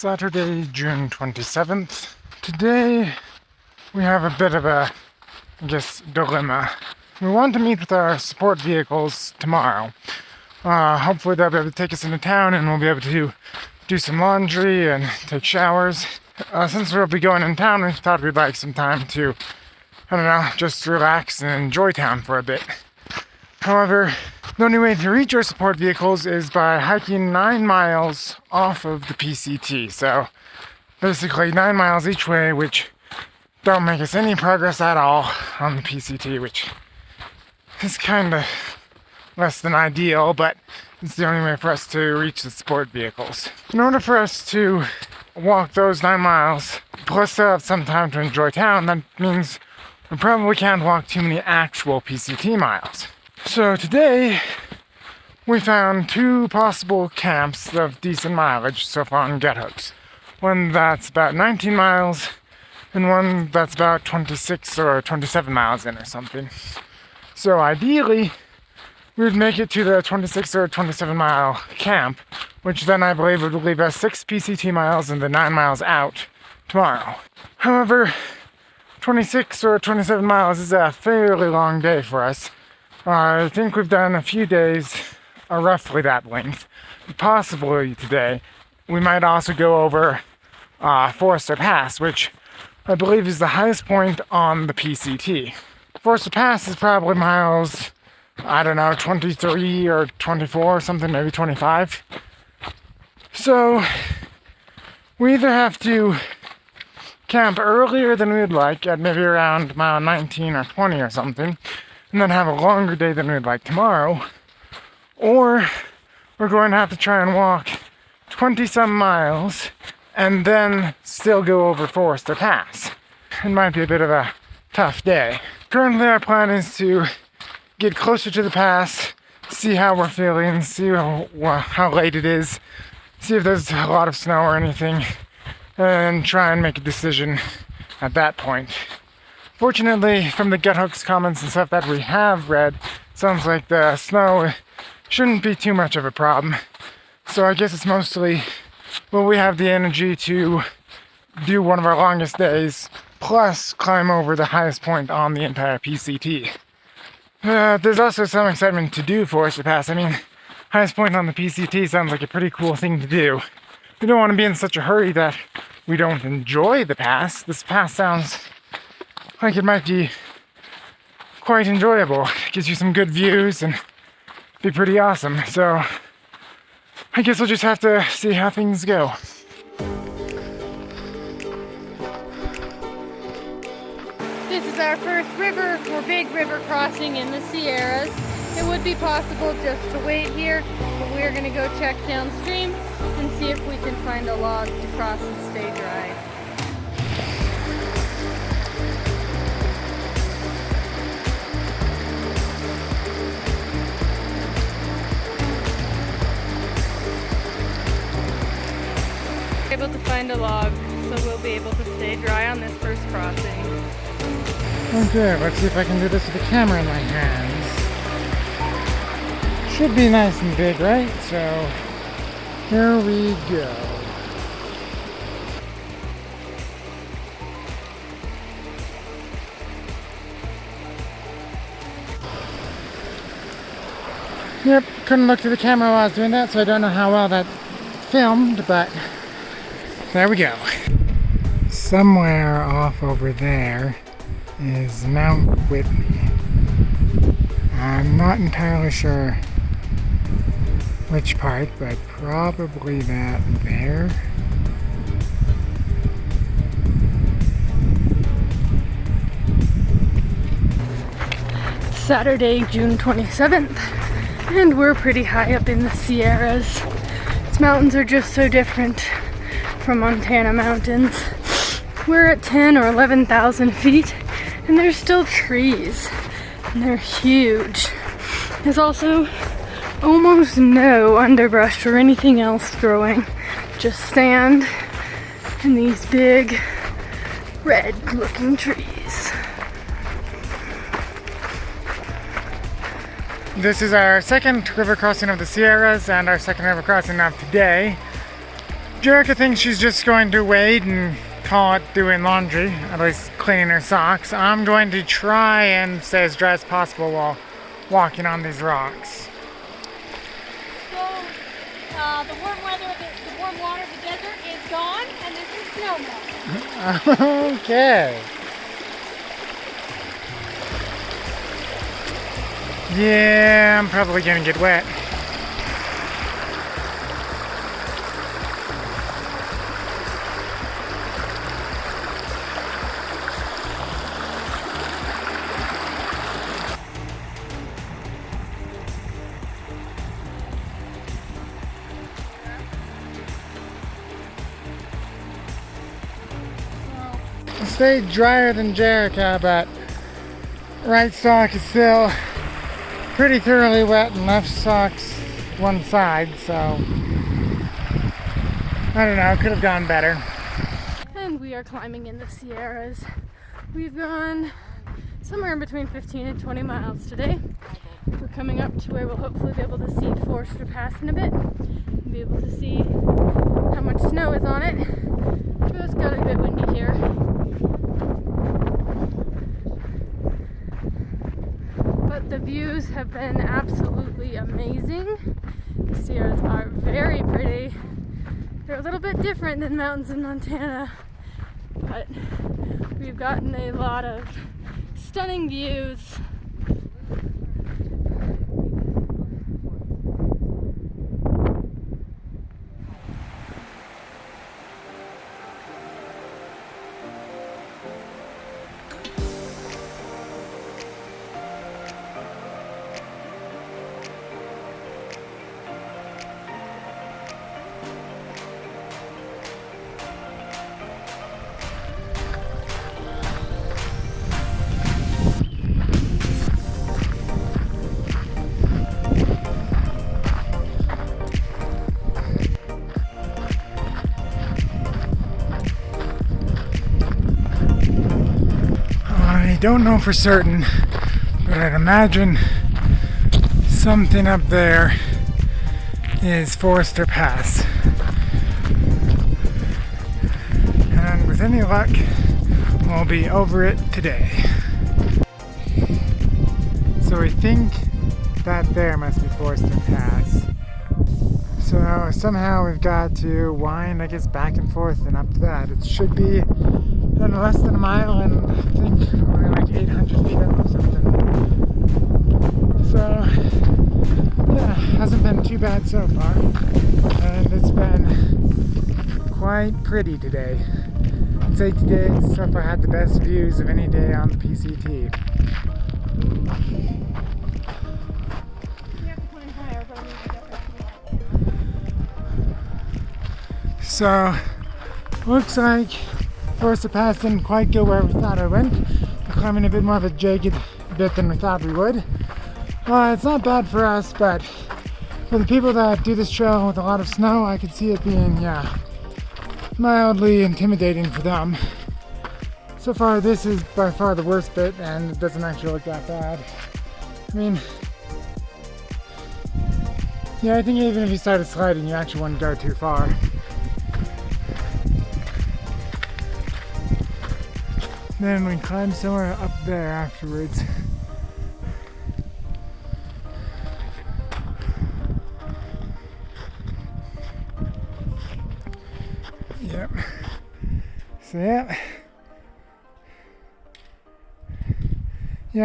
Saturday, June 27th. Today we have a bit of a, dilemma. We want to meet with our support vehicles tomorrow. Hopefully they'll be able to take us into town and we'll be able to do some laundry and take showers. Since we'll be going in town, we thought we'd like some time to, just relax and enjoy town for a bit. However, the only way to reach our support vehicles is by hiking 9 miles off of the PCT. So basically 9 miles each way, which don't make us any progress at all on the PCT, which is kind of less than ideal, but it's the only way for us to reach the support vehicles. In order for us to walk those 9 miles, plus have some time to enjoy town, that means we probably can't walk too many actual PCT miles. So today, we found 2 possible camps of decent mileage so far on GetHooks. One that's about 19 miles, and one that's about 26 or 27 miles in or something. So ideally, we would make it to the 26 or 27 mile camp, which then I believe would leave us 6 PCT miles and the 9 miles out tomorrow. However, 26 or 27 miles is a fairly long day for us. I think we've done a few days roughly that length. Possibly today, we might also go over Forester Pass, which I believe is the highest point on the PCT. Forester Pass is probably miles, 23 or 24 or something, maybe 25. So we either have to camp earlier than we would like, at maybe around mile 19 or 20 or something, and then have a longer day than we'd like tomorrow, or we're going to have to try and walk 20-some miles and then still go over Forester Pass. It might be a bit of a tough day. Currently our plan is to get closer to the pass, see how we're feeling, see how late it is, see if there's a lot of snow or anything, and try and make a decision at that point. Fortunately, from the GetHooks comments and stuff that we have read, it sounds like the snow shouldn't be too much of a problem. So I guess it's mostly, will we have the energy to do one of our longest days, plus climb over the highest point on the entire PCT. There's also some excitement to do Forester Pass. Highest point on the PCT sounds like a pretty cool thing to do. We don't want to be in such a hurry that we don't enjoy the pass. This pass sounds like it might be quite enjoyable. It gives you some good views and be pretty awesome. So I guess we'll just have to see how things go. This is our first river or big river crossing in the Sierras. It would be possible just to wait here, but we're going to go check downstream and see if we can find a log to cross and stay dry. Able to find a log, so we'll be able to stay dry on this first crossing. Okay, let's see if I can do this with the camera in my hands. Should be nice and big, right? So here we go. Yep, couldn't look through the camera while I was doing that, so I don't know how well that filmed, but there we go. Somewhere off over there is Mount Whitney. I'm not entirely sure which part, but probably that there. Saturday, June 27th, and we're pretty high up in the Sierras. These mountains are just so different from Montana mountains. We're at 10 or 11,000 feet, and there's still trees, and they're huge. There's also almost no underbrush or anything else growing, just sand and these big red looking trees. This is our second river crossing of the Sierras and our second river crossing of today. Jerica thinks she's just going to wait and call it doing laundry, at least cleaning her socks. I'm going to try and stay as dry as possible while walking on these rocks. So, the warm weather, the warm water of the desert is gone, and this is snow melt. Okay. Yeah, I'm probably gonna get wet. I stayed drier than Jerica, but right sock is still pretty thoroughly wet and left sock's one side, so I don't know, could have gone better. And we are climbing in the Sierras. We've gone somewhere in between 15 and 20 miles today. We're coming up to where we'll hopefully be able to see Forester Pass in a bit and be able to see how much snow is on it. Just got a bit windy here. But the views have been absolutely amazing. The Sierras are very pretty. They're a little bit different than mountains in Montana, but we've gotten a lot of stunning views. I don't know for certain, but I'd imagine something up there is Forester Pass. And with any luck, we'll be over it today. So we think that there must be Forester Pass. So somehow we've got to wind, I guess, back and forth and up to that. It should be in less than a mile and I think only like 800 feet up or something. So yeah, hasn't been too bad so far. And it's been quite pretty today. I'd say today so far had the best views of any day on the PCT. So, looks like Forester Pass didn't quite go where we thought it went. We're climbing a bit more of a jagged bit than we thought we would. It's not bad for us, but for the people that do this trail with a lot of snow, I could see it being, mildly intimidating for them. So far, this is by far the worst bit, and it doesn't actually look that bad. I mean, yeah, I think even if you started sliding, you actually wouldn't go too far. Then we climb somewhere up there afterwards. Yep. So yeah,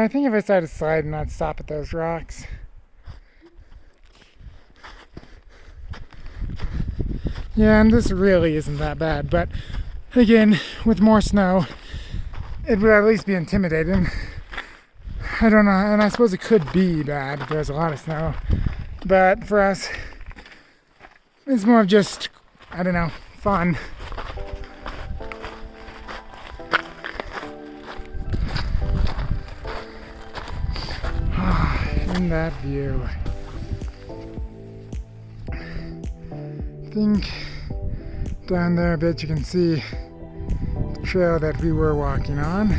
I think if I started sliding, I'd stop at those rocks. Yeah, and this really isn't that bad, but again, with more snow, it would at least be intimidating. I don't know, and I suppose it could be bad if there's a lot of snow. But for us, it's more of just, I don't know, fun. In that view. I think down there a bit you can see trail that we were walking on.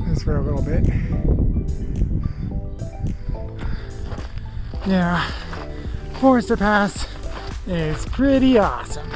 Just for a little bit. Yeah, Forester Pass is pretty awesome.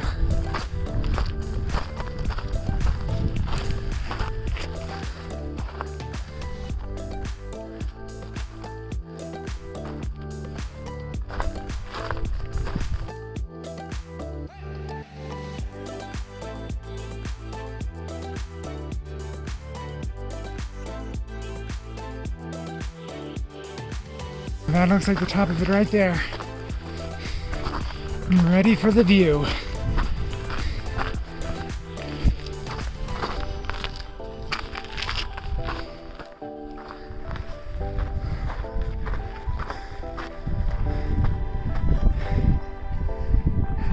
That looks like the top of it right there. I'm ready for the view.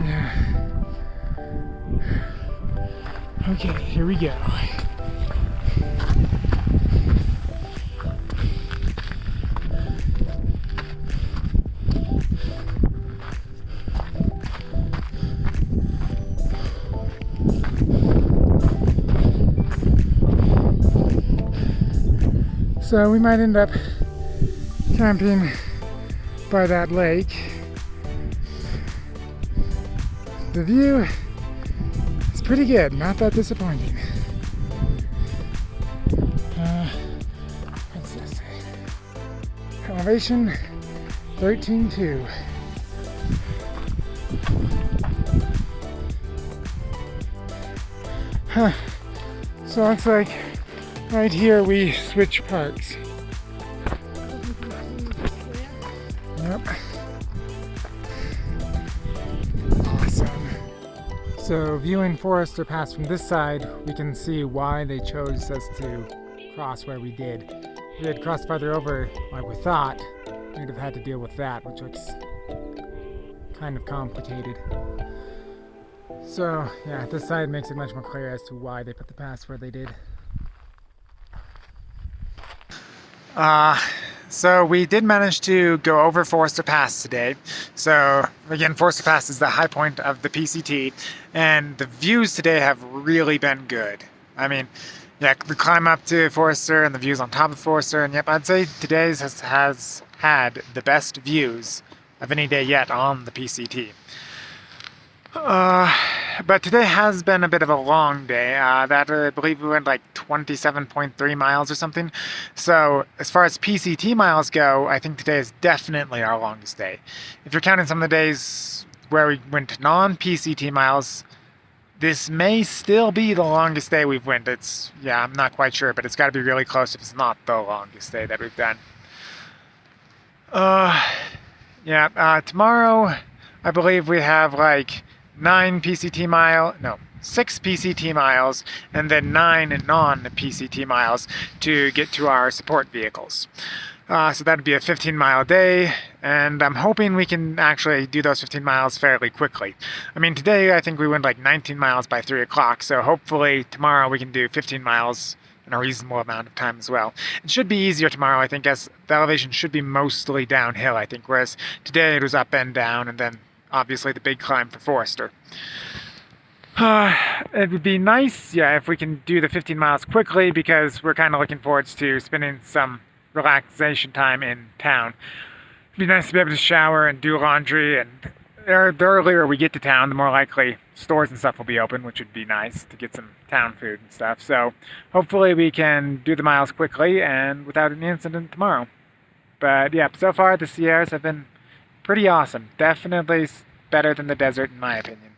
Yeah. Okay, here we go. So we might end up camping by that lake. The view is pretty good, not that disappointing. What's this? Elevation 13.2. Huh. So it looks like right here we switch parks. Yep. Awesome. So viewing Forester Pass from this side, we can see why they chose us to cross where we did. If we had crossed farther over like we thought, we'd have had to deal with that, which looks kind of complicated. So yeah, this side makes it much more clear as to why they put the pass where they did. So we did manage to go over Forester Pass today. So again, Forester Pass is the high point of the PCT, and the views today have really been good. I mean, yeah, the climb up to Forester and the views on top of Forester, and yep, I'd say today's has had the best views of any day yet on the PCT. But today has been a bit of a long day. I believe we went like 27.3 miles or something. So as far as PCT miles go, I think today is definitely our longest day. If you're counting some of the days where we went non-PCT miles, this may still be the longest day we've went. Yeah, I'm not quite sure, but it's got to be really close if it's not the longest day that we've done. Tomorrow I believe we have like 6 PCT miles and then 9 non-PCT miles to get to our support vehicles. So that'd be a 15-mile day, and I'm hoping we can actually do those 15 miles fairly quickly. I mean, today I think we went like 19 miles by 3 o'clock, so hopefully tomorrow we can do 15 miles in a reasonable amount of time as well. It should be easier tomorrow, I think, as the elevation should be mostly downhill, I think, whereas today it was up and down, and then obviously the big climb for Forester. It would be nice, if we can do the 15 miles quickly, because we're kind of looking forward to spending some relaxation time in town. It'd be nice to be able to shower and do laundry, and the earlier we get to town, the more likely stores and stuff will be open, which would be nice to get some town food and stuff. So hopefully we can do the miles quickly and without an incident tomorrow. But yeah, so far the Sierras have been pretty awesome. Definitely better than the desert in my opinion.